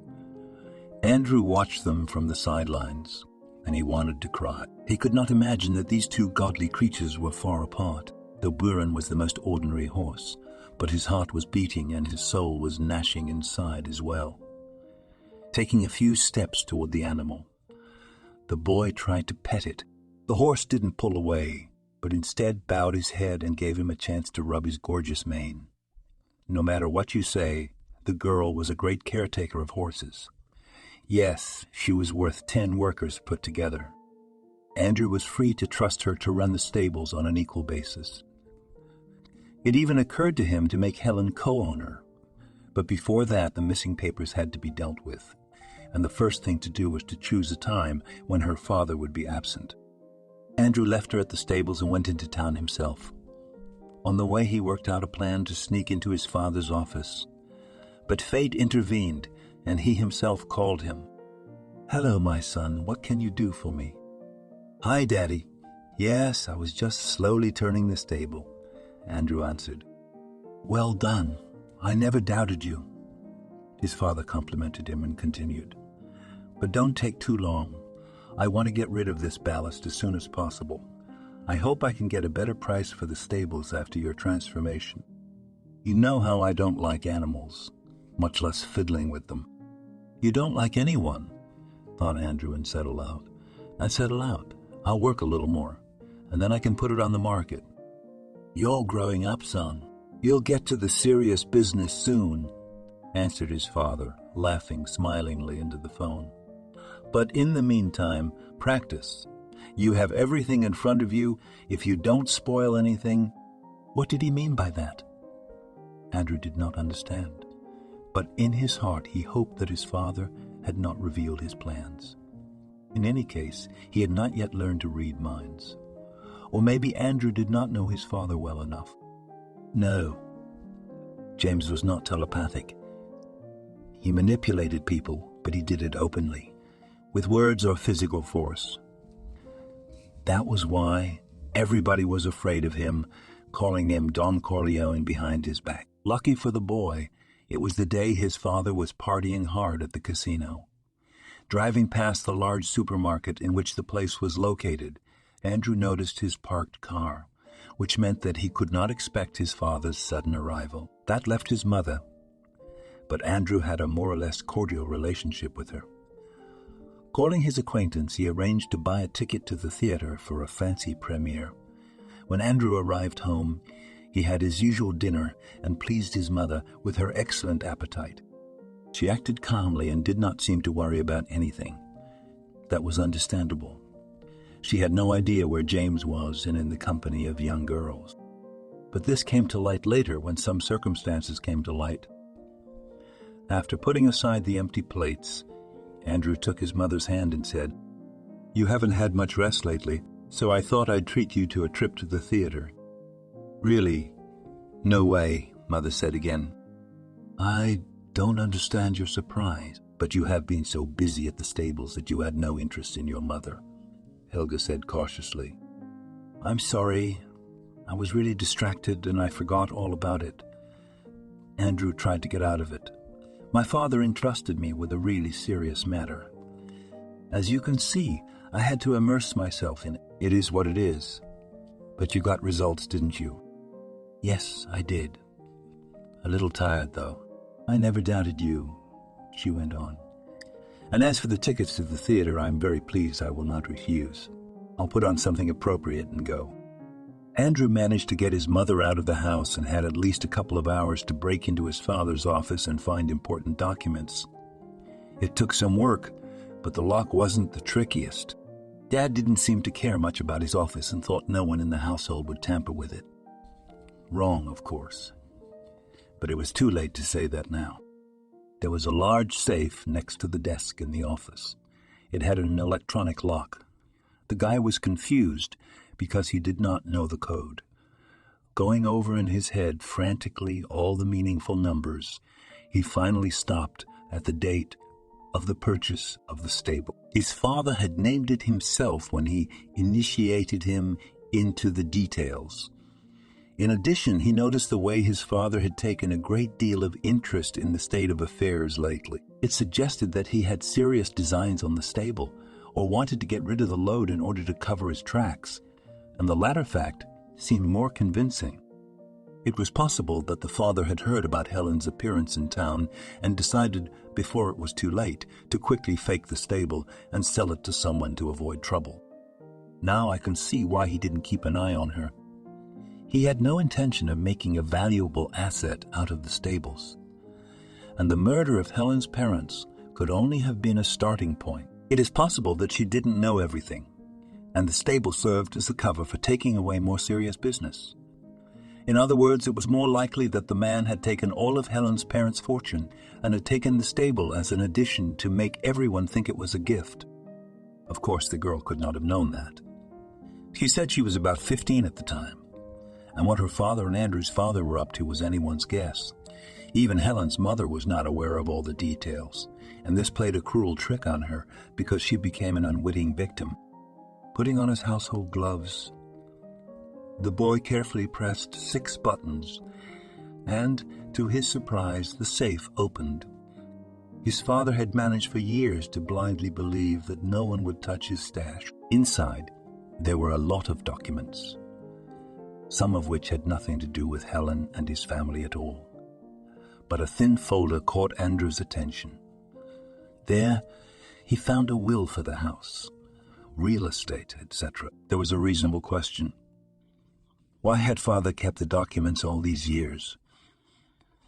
Andrew watched them from the sidelines, and he wanted to cry. He could not imagine that these two godly creatures were far apart, though Buren was the most ordinary horse, but his heart was beating and his soul was gnashing inside as well. Taking a few steps toward the animal, the boy tried to pet it. The horse didn't pull away, but instead bowed his head and gave him a chance to rub his gorgeous mane. No matter what you say, the girl was a great caretaker of horses. Yes, she was worth 10 workers put together. Andrew was free to trust her to run the stables on an equal basis. It even occurred to him to make Helen co-owner, but before that the missing papers had to be dealt with, and the first thing to do was to choose a time when her father would be absent. Andrew left her at the stables and went into town himself. On the way, he worked out a plan to sneak into his father's office. But fate intervened, and he himself called him. "Hello, my son. What can you do for me?" "Hi, Daddy." "Yes, I was just slowly turning the stable," Andrew answered. "Well done. I never doubted you." His father complimented him and continued, "But don't take too long. I want to get rid of this ballast as soon as possible. I hope I can get a better price for the stables after your transformation. You know how I don't like animals, much less fiddling with them." "You don't like anyone," thought Andrew and said aloud. "I said aloud, I'll work a little more, and then I can put it on the market." "You're growing up, son. You'll get to the serious business soon," answered his father, laughing smilingly into the phone. "But in the meantime, practice. You have everything in front of you. If you don't spoil anything—" What did he mean by that? Andrew did not understand, but in his heart he hoped that his father had not revealed his plans. In any case, he had not yet learned to read minds. Or maybe Andrew did not know his father well enough. No, James was not telepathic. He manipulated people, but he did it openly, with words or physical force. That was why everybody was afraid of him, calling him Don Corleone behind his back. Lucky for the boy, it was the day his father was partying hard at the casino. Driving past the large supermarket in which the place was located, Andrew noticed his parked car, which meant that he could not expect his father's sudden arrival. That left his mother, but Andrew had a more or less cordial relationship with her. Calling his acquaintance, he arranged to buy a ticket to the theater for a fancy premiere. When Andrew arrived home, he had his usual dinner and pleased his mother with her excellent appetite. She acted calmly and did not seem to worry about anything. That was understandable. She had no idea where James was and in the company of young girls. But this came to light later when some circumstances came to light. After putting aside the empty plates, Andrew took his mother's hand and said, "You haven't had much rest lately, so I thought I'd treat you to a trip to the theater." "Really? No way," Mother said again. "I don't understand your surprise, but you have been so busy at the stables that you had no interest in your mother," Helga said cautiously. "I'm sorry. I was really distracted and I forgot all about it." Andrew tried to get out of it. "My father entrusted me with a really serious matter. As you can see, I had to immerse myself in it. It is what it is. But you got results, didn't you?" "Yes, I did. A little tired, though." "I never doubted you," she went on. "And as for the tickets to the theater, I'm very pleased I will not refuse. I'll put on something appropriate and go." Andrew managed to get his mother out of the house and had at least a couple of hours to break into his father's office and find important documents. It took some work, but the lock wasn't the trickiest. Dad didn't seem to care much about his office and thought no one in the household would tamper with it. Wrong, of course. But it was too late to say that now. There was a large safe next to the desk in the office. It had an electronic lock. The guy was confused because he did not know the code. Going over in his head frantically all the meaningful numbers, he finally stopped at the date of the purchase of the stable. His father had named it himself when he initiated him into the details. In addition, he noticed the way his father had taken a great deal of interest in the state of affairs lately. It suggested that he had serious designs on the stable, or wanted to get rid of the load in order to cover his tracks, and the latter fact seemed more convincing. It was possible that the father had heard about Helen's appearance in town and decided, before it was too late, to quickly fake the stable and sell it to someone to avoid trouble. Now I can see why he didn't keep an eye on her. He had no intention of making a valuable asset out of the stables. And the murder of Helen's parents could only have been a starting point. It is possible that she didn't know everything, and the stable served as a cover for taking away more serious business. In other words, it was more likely that the man had taken all of Helen's parents' fortune and had taken the stable as an addition to make everyone think it was a gift. Of course, the girl could not have known that. She said she was about 15 at the time, and what her father and Andrew's father were up to was anyone's guess. Even Helen's mother was not aware of all the details, and this played a cruel trick on her because she became an unwitting victim. Putting on his household gloves, the boy carefully pressed 6 buttons, and, to his surprise, the safe opened. His father had managed for years to blindly believe that no one would touch his stash. Inside, there were a lot of documents, some of which had nothing to do with Helen and his family at all. But a thin folder caught Andrew's attention. There, he found a will for the house, real estate, etc. There was a reasonable question. Why had Father kept the documents all these years?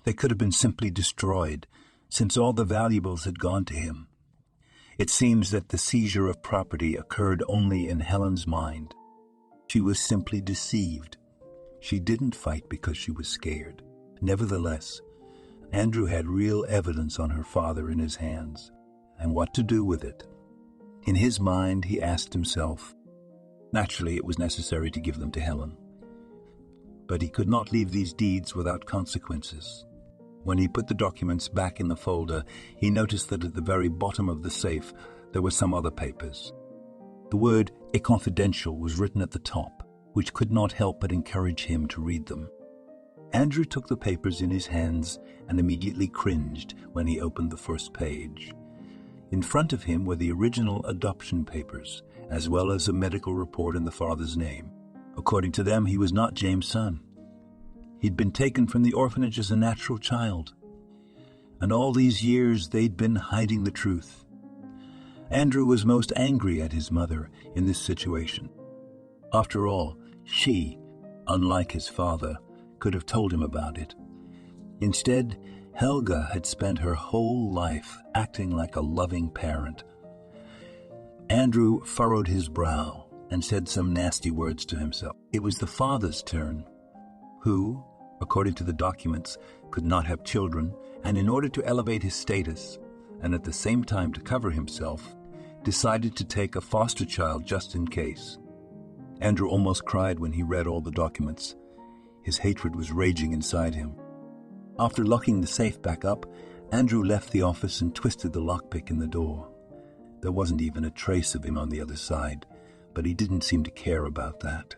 They could have been simply destroyed, since all the valuables had gone to him. It seems that the seizure of property occurred only in Helen's mind. She was simply deceived. She didn't fight because she was scared. Nevertheless, Andrew had real evidence on her father in his hands, and what to do with it. In his mind, he asked himself. Naturally, it was necessary to give them to Helen. But he could not leave these deeds without consequences. When he put the documents back in the folder, he noticed that at the very bottom of the safe there were some other papers. The word "a confidential" was written at the top, which could not help but encourage him to read them. Andrew took the papers in his hands and immediately cringed when he opened the first page. In front of him were the original adoption papers, as well as a medical report in the father's name. According to them, he was not James' son. He'd been taken from the orphanage as a natural child, and all these years they'd been hiding the truth. Andrew was most angry at his mother in this situation. After all, she, unlike his father, could have told him about it. Instead, Helga had spent her whole life acting like a loving parent. Andrew furrowed his brow and said some nasty words to himself. It was the father's turn, who, according to the documents, could not have children, and in order to elevate his status, and at the same time to cover himself, decided to take a foster child just in case. Andrew almost cried when he read all the documents. His hatred was raging inside him. After locking the safe back up, Andrew left the office and twisted the lockpick in the door. There wasn't even a trace of him on the other side, but he didn't seem to care about that.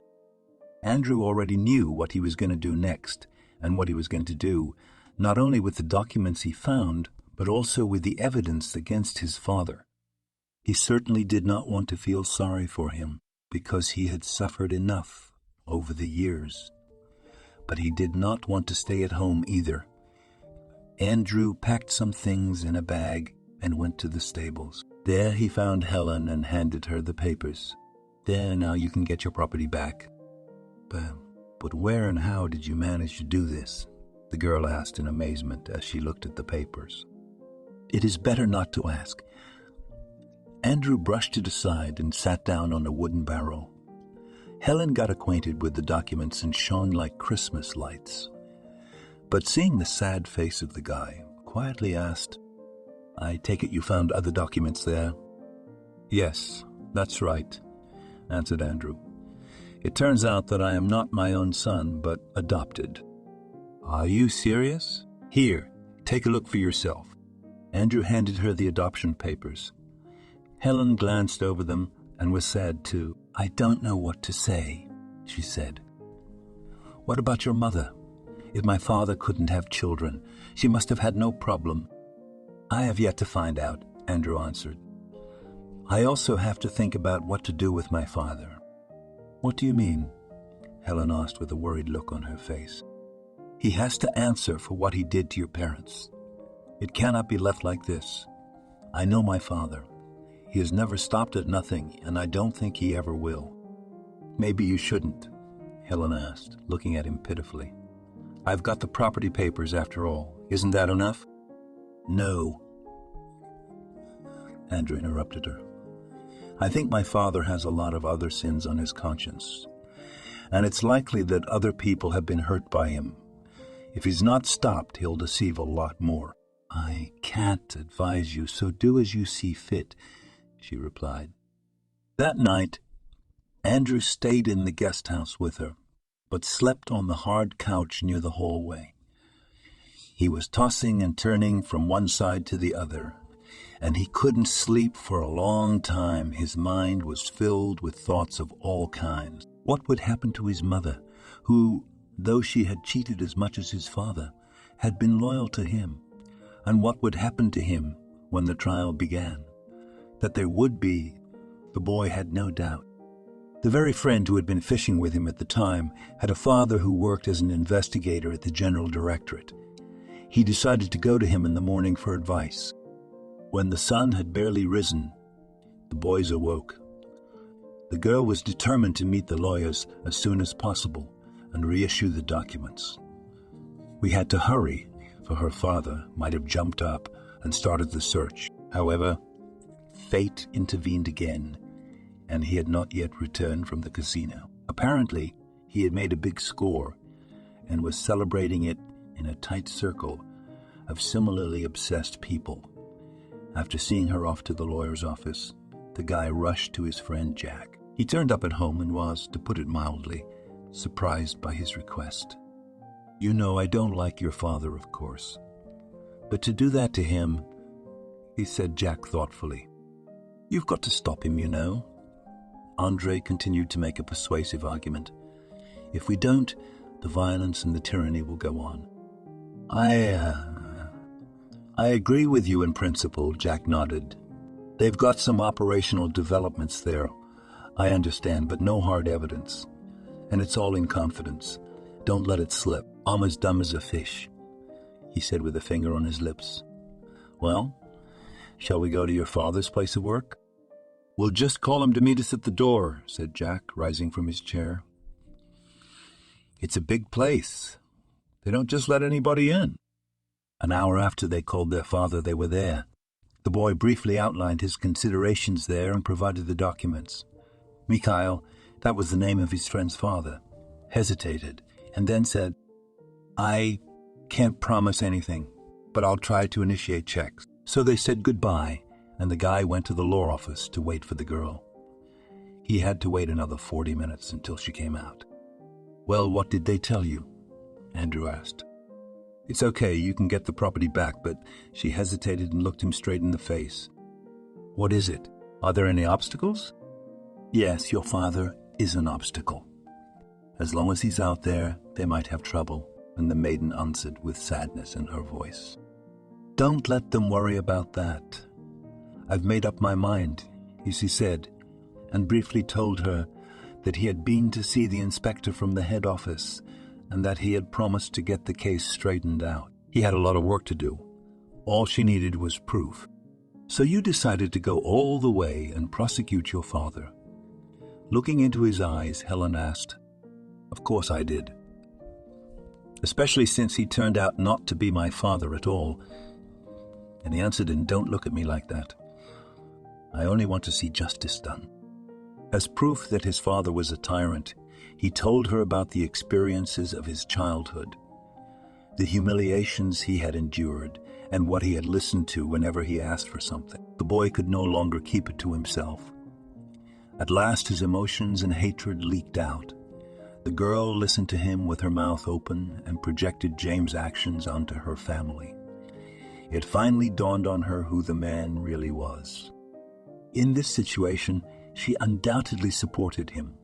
Andrew already knew what he was going to do next, and what he was going to do, not only with the documents he found, but also with the evidence against his father. He certainly did not want to feel sorry for him, because he had suffered enough over the years. But he did not want to stay at home either. Andrew packed some things in a bag and went to the stables. There he found Helen and handed her the papers. There, now you can get your property back. But where and how did you manage to do this? The girl asked in amazement as she looked at the papers. It is better not to ask. Andrew brushed it aside and sat down on a wooden barrel. Helen got acquainted with the documents and shone like Christmas lights. But seeing the sad face of the guy, quietly asked, I take it you found other documents there? Yes, that's right, answered Andrew. It turns out that I am not my own son, but adopted. Are you serious? Here, take a look for yourself. Andrew handed her the adoption papers. Helen glanced over them and was sad too. I don't know what to say, she said. What about your mother? If my father couldn't have children, she must have had no problem. I have yet to find out, Andrew answered. I also have to think about what to do with my father. What do you mean? Helen asked with a worried look on her face. He has to answer for what he did to your parents. It cannot be left like this. I know my father. He has never stopped at nothing, and I don't think he ever will. Maybe you shouldn't, Helen asked, looking at him pitifully. I've got the property papers after all. Isn't that enough? No, Andrew interrupted her. I think my father has a lot of other sins on his conscience. and it's likely that other people have been hurt by him. If he's not stopped, he'll deceive a lot more. I can't advise you, so do as you see fit, she replied. That night, Andrew stayed in the guest house with her, but slept on the hard couch near the hallway. He was tossing and turning from one side to the other, and he couldn't sleep for a long time. His mind was filled with thoughts of all kinds. What would happen to his mother, who, though she had cheated as much as his father, had been loyal to him? And what would happen to him when the trial began? That there would be, the boy had no doubt. The very friend who had been fishing with him at the time had a father who worked as an investigator at the General Directorate. He decided to go to him in the morning for advice. When the sun had barely risen, the boys awoke. The girl was determined to meet the lawyers as soon as possible and reissue the documents. We had to hurry, for her father might have jumped up and started the search. However, fate intervened again, and he had not yet returned from the casino. Apparently, he had made a big score and was celebrating it in a tight circle of similarly obsessed people. After seeing her off to the lawyer's office, the guy rushed to his friend Jack. He turned up at home and was, to put it mildly, surprised by his request. You know, I don't like your father, of course. But to do that to him, he said Jack thoughtfully. You've got to stop him, you know. Andre continued to make a persuasive argument. If we don't, the violence and the tyranny will go on. I agree with you in principle, Jack nodded. They've got some operational developments there, I understand, but no hard evidence. And it's all in confidence. Don't let it slip. I'm as dumb as a fish, he said with a finger on his lips. Well, shall we go to your father's place of work? We'll just call him to meet us at the door, said Jack, rising from his chair. It's a big place. They don't just let anybody in. An hour after they called their father, they were there. The boy briefly outlined his considerations there and provided the documents. Mikhail, that was the name of his friend's father, hesitated and then said, I can't promise anything, but I'll try to initiate checks. So they said goodbye, and the guy went to the law office to wait for the girl. He had to wait another 40 minutes until she came out. Well, what did they tell you? Andrew asked. It's okay, you can get the property back, but she hesitated and looked him straight in the face. What is it? Are there any obstacles? Yes, your father is an obstacle. As long as he's out there, they might have trouble, and the maiden answered with sadness in her voice. Don't let them worry about that. I've made up my mind, he said, and briefly told her that he had been to see the inspector from the head office and that he had promised to get the case straightened out. He had a lot of work to do. All she needed was proof. So you decided to go all the way and prosecute your father. Looking into his eyes, Helen asked, Of course I did. Especially since he turned out not to be my father at all. And he answered in, Don't look at me like that. I only want to see justice done. As proof that his father was a tyrant, he told her about the experiences of his childhood, the humiliations he had endured, and what he had listened to whenever he asked for something. The boy could no longer keep it to himself. At last his emotions and hatred leaked out. The girl listened to him with her mouth open and projected James' actions onto her family. It finally dawned on her who the man really was. In this situation, she undoubtedly supported him,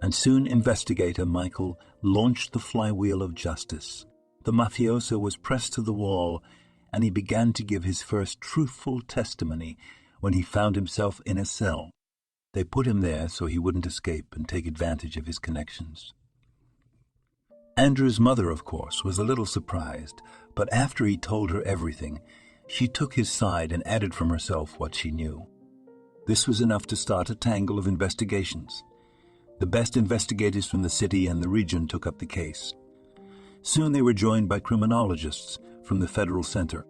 and soon investigator Michael launched the flywheel of justice. The mafioso was pressed to the wall, and he began to give his first truthful testimony when he found himself in a cell. They put him there so he wouldn't escape and take advantage of his connections. Andrew's mother, of course, was a little surprised, but after he told her everything, she took his side and added from herself what she knew. This was enough to start a tangle of investigations. The best investigators from the city and the region took up the case. Soon they were joined by criminologists from the Federal Center.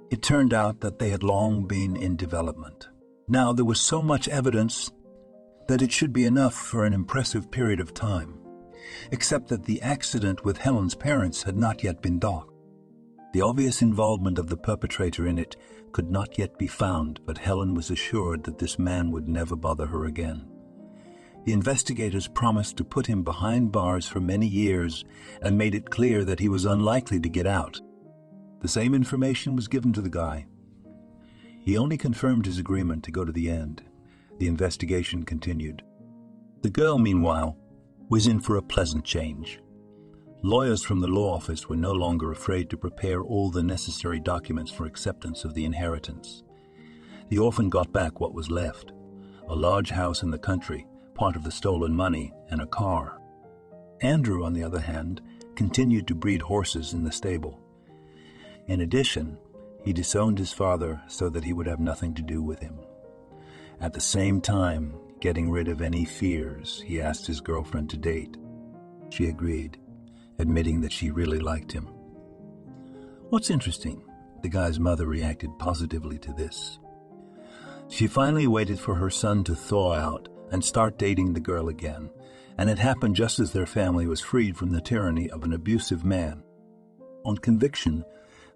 It turned out that they had long been in development. Now there was so much evidence that it should be enough for an impressive period of time. except that the accident with Helen's parents had not yet been docked. The obvious involvement of the perpetrator in it could not yet be found, but Helen was assured that this man would never bother her again. The investigators promised to put him behind bars for many years and made it clear that he was unlikely to get out. The same information was given to the guy. He only confirmed his agreement to go to the end. The investigation continued. The girl, meanwhile, was in for a pleasant change. Lawyers from the law office were no longer afraid to prepare all the necessary documents for acceptance of the inheritance. The orphan got back what was left: a large house in the country, part of the stolen money, and a car. Andrew, on the other hand, continued to breed horses in the stable. In addition, he disowned his father so that he would have nothing to do with him. At the same time, getting rid of any fears, he asked his girlfriend to date. She agreed, admitting that she really liked him. What's interesting, the guy's mother reacted positively to this. She finally waited for her son to thaw out and start dating the girl again, and it happened just as their family was freed from the tyranny of an abusive man. On conviction,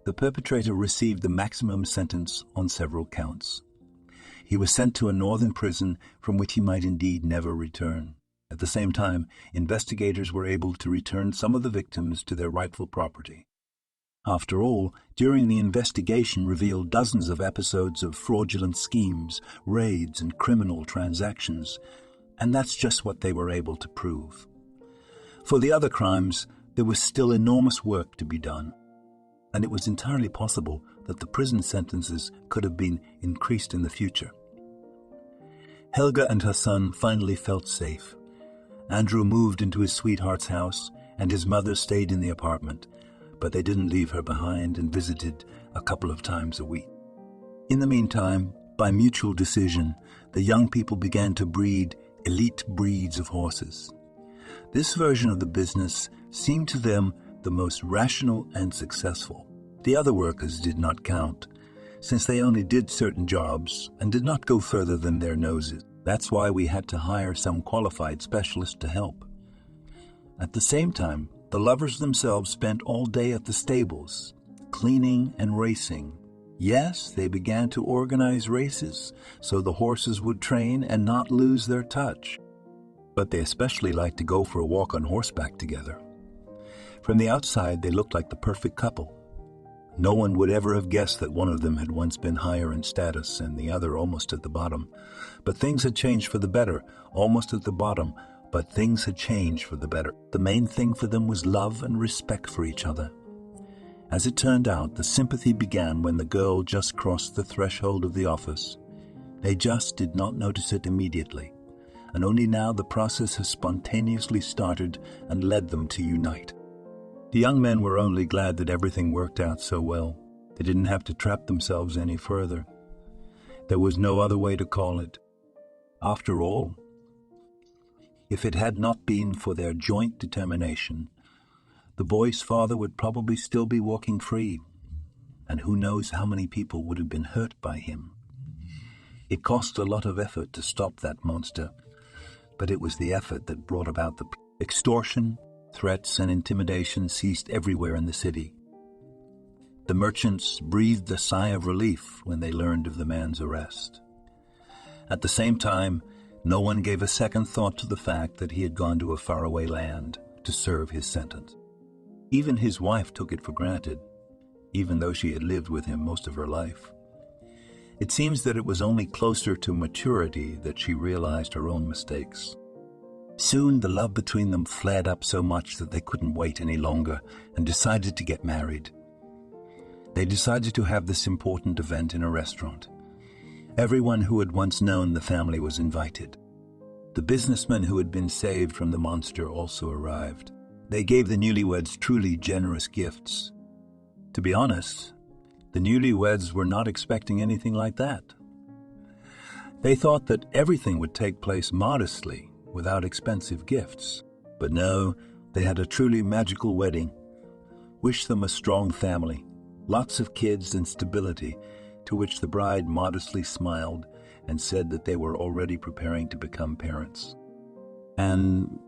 the perpetrator received the maximum sentence on several counts. He was sent to a northern prison from which he might indeed never return. At the same time, investigators were able to return some of the victims to their rightful property. After all, during the investigation revealed dozens of episodes of fraudulent schemes, raids, and criminal transactions, and that's just what they were able to prove. For the other crimes, there was still enormous work to be done, and it was entirely possible that the prison sentences could have been increased in the future. Helga and her son finally felt safe. Andrew moved into his sweetheart's house, and his mother stayed in the apartment, but they didn't leave her behind and visited a couple of times a week. In the meantime, by mutual decision, the young people began to breed elite breeds of horses. This version of the business seemed to them the most rational and successful. The other workers did not count, since they only did certain jobs and did not go further than their noses. That's why we had to hire some qualified specialist to help. At the same time, the lovers themselves spent all day at the stables, cleaning and racing. Yes, they began to organize races so the horses would train and not lose their touch. But they especially liked to go for a walk on horseback together. From the outside, they looked like the perfect couple. No one would ever have guessed that one of them had once been higher in status and the other almost at the bottom. But things had changed for the better, almost at the bottom, but things had changed for the better. The main thing for them was love and respect for each other. As it turned out, the sympathy began when the girl just crossed the threshold of the office. They just did not notice it immediately, and only now the process has spontaneously started and led them to unite. The young men were only glad that everything worked out so well. They didn't have to trap themselves any further. There was no other way to call it. After all, if it had not been for their joint determination, the boy's father would probably still be walking free, and who knows how many people would have been hurt by him. It cost a lot of effort to stop that monster, but it was the effort that brought about the extortion. Threats and intimidation ceased everywhere in the city. The merchants breathed a sigh of relief when they learned of the man's arrest. At the same time, no one gave a second thought to the fact that he had gone to a faraway land to serve his sentence. Even his wife took it for granted, even though she had lived with him most of her life. It seems that it was only closer to maturity that she realized her own mistakes. Soon the love between them flared up so much that they couldn't wait any longer and decided to get married. They decided to have this important event in a restaurant. Everyone who had once known the family was invited. The businessman who had been saved from the monster also arrived. They gave the newlyweds truly generous gifts. To be honest, the newlyweds were not expecting anything like that. They thought that everything would take place modestly, without expensive gifts. But no, they had a truly magical wedding. Wish them a strong family, lots of kids and stability, to which the bride modestly smiled and said that they were already preparing to become parents. And